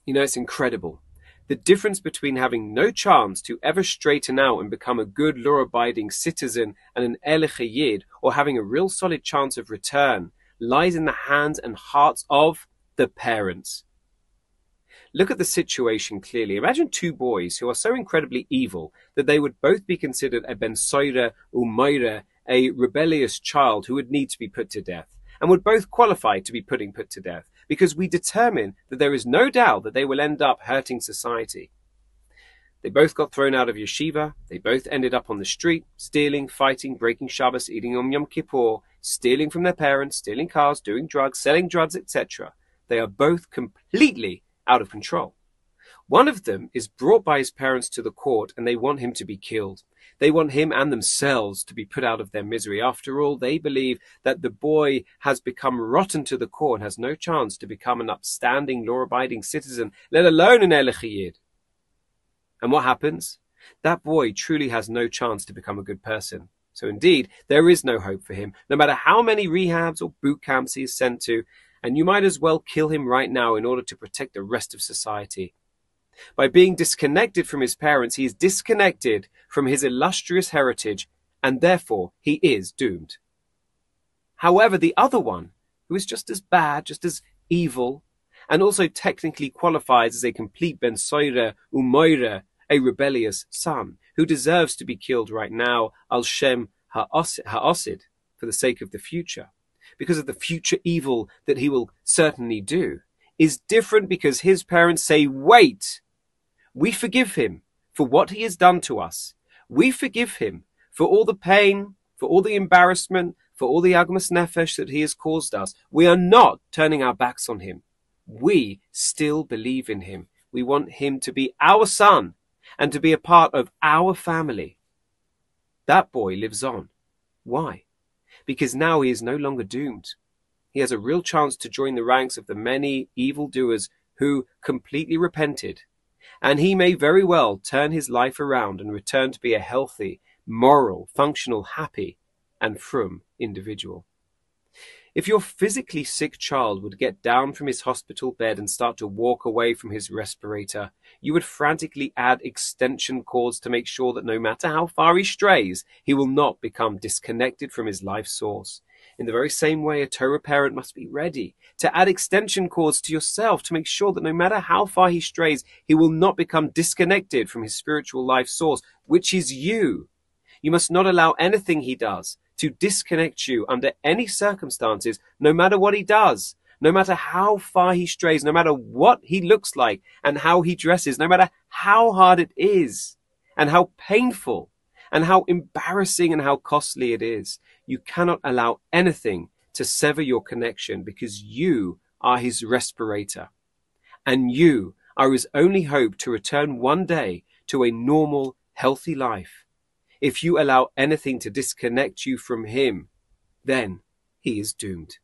You know, it's incredible. The difference between having no chance to ever straighten out and become a good law-abiding citizen and an Ehrliche Yid, or having a real solid chance of return, lies in the hands and hearts of the parents. Look at the situation clearly. Imagine two boys who are so incredibly evil that they would both be considered a ben soira umayra, a rebellious child who would need to be put to death, and would both qualify to be put to death, because we determine that there is no doubt that they will end up hurting society. They both got thrown out of yeshiva. They both ended up on the street, stealing, fighting, breaking Shabbos, eating on Yom Kippur, stealing from their parents, stealing cars, doing drugs, selling drugs, etc. They are both completely out of control. One of them is brought by his parents to the court, and they want him to be killed. They want him and themselves to be put out of their misery. After all, they believe that the boy has become rotten to the core and has no chance to become an upstanding, law-abiding citizen, let alone an Ehrliche Yid. And what happens? That boy truly has no chance to become a good person. So indeed, there is no hope for him, no matter how many rehabs or boot camps he is sent to, and you might as well kill him right now in order to protect the rest of society. By being disconnected from his parents, he is disconnected from his illustrious heritage, and therefore he is doomed. However, the other one, who is just as bad, just as evil, and also technically qualifies as a complete ben soira umayra, a rebellious son, who deserves to be killed right now, al shem ha'osid, for the sake of the future, because of the future evil that he will certainly do, is different because his parents say, wait, we forgive him for what he has done to us. We forgive him for all the pain, for all the embarrassment, for all the agmas nefesh that he has caused us. We are not turning our backs on him. We still believe in him. We want him to be our son and to be a part of our family. That boy lives on. Why? Because now he is no longer doomed. He has a real chance to join the ranks of the many evildoers who completely repented. And he may very well turn his life around and return to be a healthy, moral, functional, happy, and frum individual. If your physically sick child would get down from his hospital bed and start to walk away from his respirator, you would frantically add extension cords to make sure that no matter how far he strays, he will not become disconnected from his life source. In the very same way, a Torah parent must be ready to add extension cords to yourself to make sure that no matter how far he strays, he will not become disconnected from his spiritual life source, which is you. You must not allow anything he does to disconnect you under any circumstances, no matter what he does, no matter how far he strays, no matter what he looks like and how he dresses, no matter how hard it is and how painful and how embarrassing and how costly it is. You cannot allow anything to sever your connection, because you are his respirator and you are his only hope to return one day to a normal, healthy life. If you allow anything to disconnect you from him, then he is doomed.